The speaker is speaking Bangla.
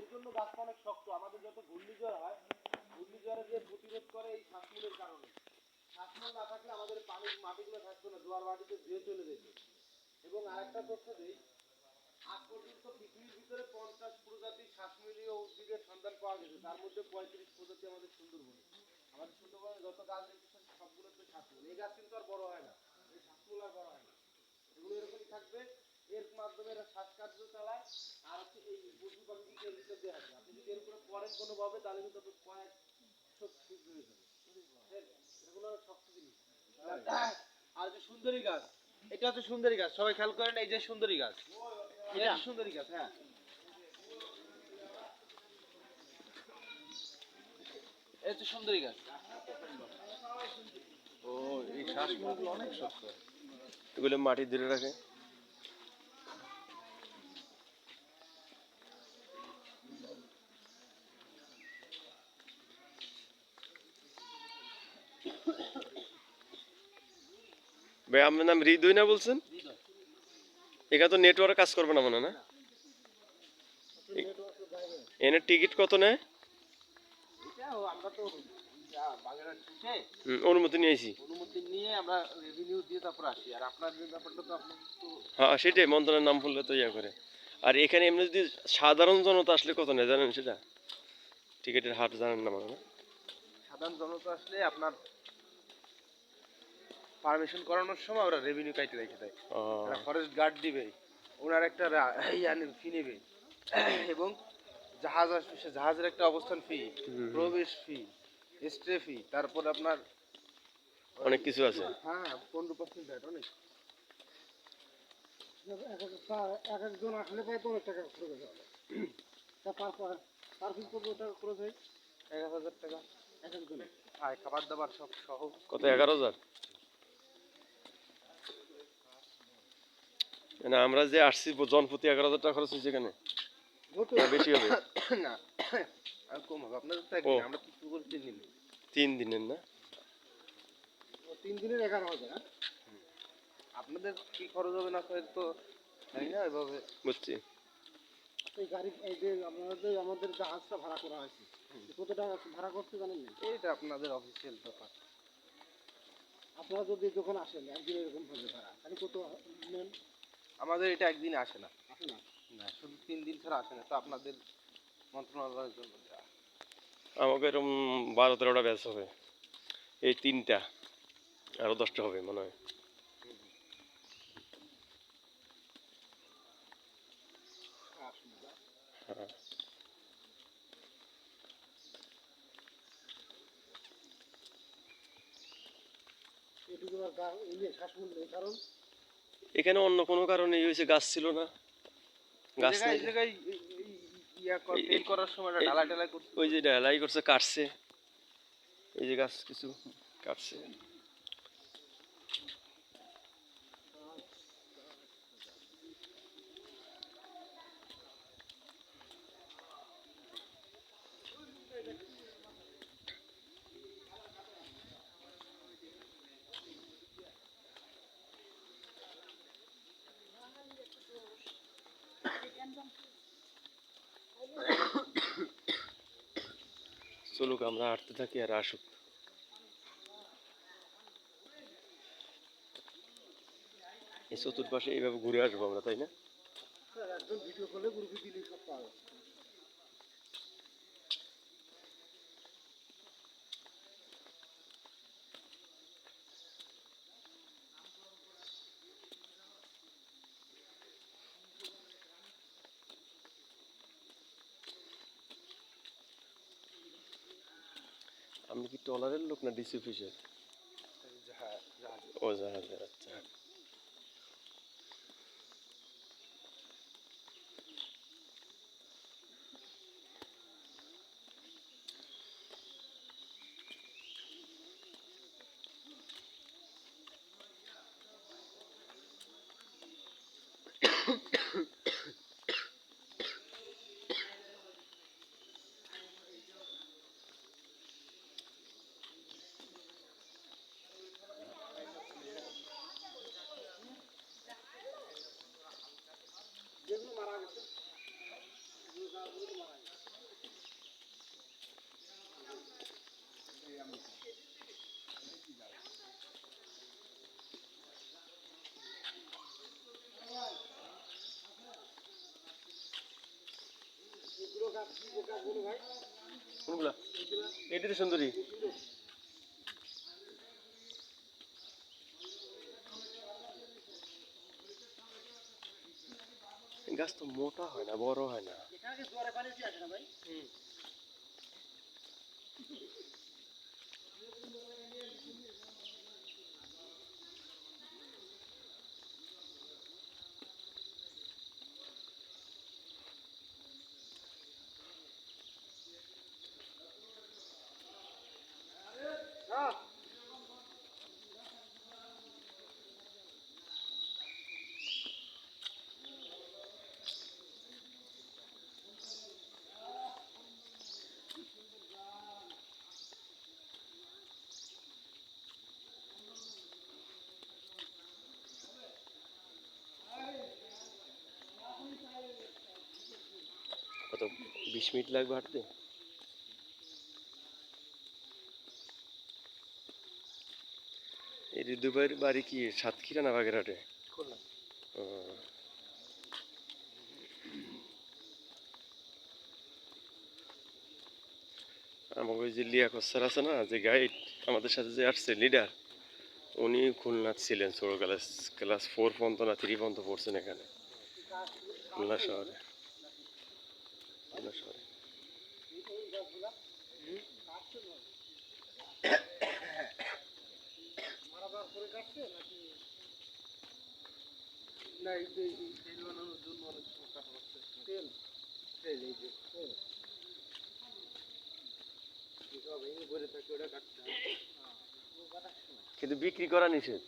এর জন্য গাছটা অনেক শক্ত। আমাদের যত ঘূর্ণিঝড় হয়, ঘূর্ণিঝড়ে যে প্রতিরোধ করে এই শ্বাসমূলের কারণে। শ্বাসমূল না থাকলে আমাদের পানির মাটিগুলো থাকতো না, জোয়ার মাটিতে ধুয়ে চলে যেত। এবং আরেকটা তথ্য দেই, আজ পর্যন্ত পৃথিবীর ভিতরে 50 প্রজাতির শ্বাসমূলীয় উদ্ভিদের সন্ধান পাওয়া গেছে, তার মধ্যে 35 প্রজাতি আমাদের সুন্দরবনে। আমাদের সুন্দরবনে যত গাছ দেখতেছেন সবগুলো তো শ্বাসমূল। এই গাছ কিন্তু আর বড় হয় না, এই শ্বাসমূল আর বড় হয় না, এগুলো এরকমই থাকবে। এর মাধ্যমে এরা শ্বাসকার্য চালায়। আর হচ্ছে এই পশু পাখিকে এর ভিতর দিয়ে আসে। আপনি যদি এর উপরে পড়েন কোনোভাবে, তাহলে কিন্তু আপনি কয়েকশো ফিট হয়ে যাবে। এগুলো শক্ত জিনিস। আর যে সুন্দরী গাছ, এটা হচ্ছে সুন্দরী গাছ, সবাই খেয়াল করেন, এই যে সুন্দরী গাছ, এটা সুন্দরী গাছ। হ্যাঁ, এই হচ্ছে সুন্দরী গাছ। ও, এই শ্বাসমূলগুলো অনেক শক্ত, এগুলো মাটি ধরে রাখে। ভাই আপনার নাম হৃদয় না বলছেন? এখানে তো নেটওয়ার্ক কাজ করবে না মনে হয়, না? এনে টিকিট কত নেয়? আমরা তো অনুমতি নিয়েছি। অনুমতি নিয়ে আমরা রেভিনিউ দিয়ে তারপর আসি। আর আপনার ব্যাপারটা তো আপনার তো হ্যাঁ, সেটাই, মন্ত্রণালয়ের নাম বললে তো ইয়া করে। আর এখানে এমনি যদি সাধারণ জনতা আসলে কত নেয় জানেন সেটা? টিকিটের হার জানেন না মানে? সাধারণ জনতা আসলে আপনার পারমিশন করানোর সময় ওরা রেভিনিউ কাইটে রেখে দেয়। ওরা ফরেস্ট গার্ড দিবে, ওনার একটা ফি নেবে, এবং জাহাজ আসবে, সে জাহাজের একটা অবস্থান ফি, প্রবেশ ফি, স্টে ফি, তারপর আপনার অনেক কিছু আছে। হ্যাঁ 15% ভ্যাট অনেক। এক একজন আসলে প্রায় 15 টাকা খরচ হবে। পার ফিট কত টাকা খরচ হয়? 1000 টাকা এক একজনে, আর খাবার দাবার সব সহ। কত, 11,000? না, আমরা যে আসছি জনপ্রতি 11,000 টাকা খরচ হয়েছে এখানে, বেশি হবে না আর কম হবে। আপনাদের তো একদিন, আমরা তো করে 3 দিন। 3 দিনের না? 3 দিনের 11,000। হ্যাঁ, আপনাদের কি খরচ হবে না খরচ তো জানি না এভাবে। বুঝছি। এই গাড়ি, এই যে আমাদের জাহাজটা ভাড়া করা হয়েছে, কত টাকা ভাড়া করতে জানেন না? এইটা আপনাদের অফিসিয়াল ব্যাপার। আপনারা যদি যখন আসেন একদিন এরকম ভাবে ভাড়া, তাহলে কত নেন? আমাদের এটা একদিনে আসে না। আসে না? না, শুধু 3 দিন ছাড়া আসে না। তো আপনাদের মন্ত্রণালয়ের জন্য দেওয়া। আমাকে এরকম 12-13টা ব্যাচ হবে, এই 3টা, আরো 10টা হবে মনে হয়। হ্যাঁ, এখানে অন্য কোনো কারণে এই হয়েছে, গাছ ছিল না, গাছ নেই। ওই যে ঢালাই করছে, কাটছে, এই যে গাছ কিছু কাটছে। চলুক, আমরা হাঁটতে থাকি আর আসুক। এই চতুর্পাশে এইভাবে ঘুরে আসবো আমরা, তাই না? একজন ভিডিও করলে গ্রুপে দিলেই সব পাওয়া যাচ্ছে। আপনি কি ট্রলারের লোক না ডিসি অফিসের? ও, জাহাজের, আচ্ছা। যেগুলো মারা গেছে, কি পোকা বলো ভাই? কোনগুলা? এটি তো সুন্দরী। এই গাছ তো মোটা হয় না, বড় হয় না। এখানে কি জোয়ারে পানি উঠে আসে না ভাই? হ্যাঁ। কত 20 মিনিট লাগবে হাঁটতে? এই ঋতু ভাইয়ের বাড়ি কি সাতক্ষীরা না বাগেরহাটে? খুলনা। ও, আমাকে ওই যে লিয়াকত স্যার আছে না, যে গাইড আমাদের সাথে যে আসছে লিডার, উনি খুলনা ছিলেন ছোট ক্লাস ক্লাস 4 পর্যন্ত না 3 পর্যন্ত পড়ছেন এখানে খুলনা শহরে। খুলনা শহরে এই গাছগুলা কাটছে না? মারা যাওয়ার পরে কাটছে নাকি? না, এই যে এই তেল বানানোর জন্য অনেক সময় কাটা হচ্ছে। তেল? তেল, এই যে তেল। যেসব ভেঙে পড়ে থাকে ওটা কাটতে হয়। কিন্তু বিক্রি করা নিষেধ।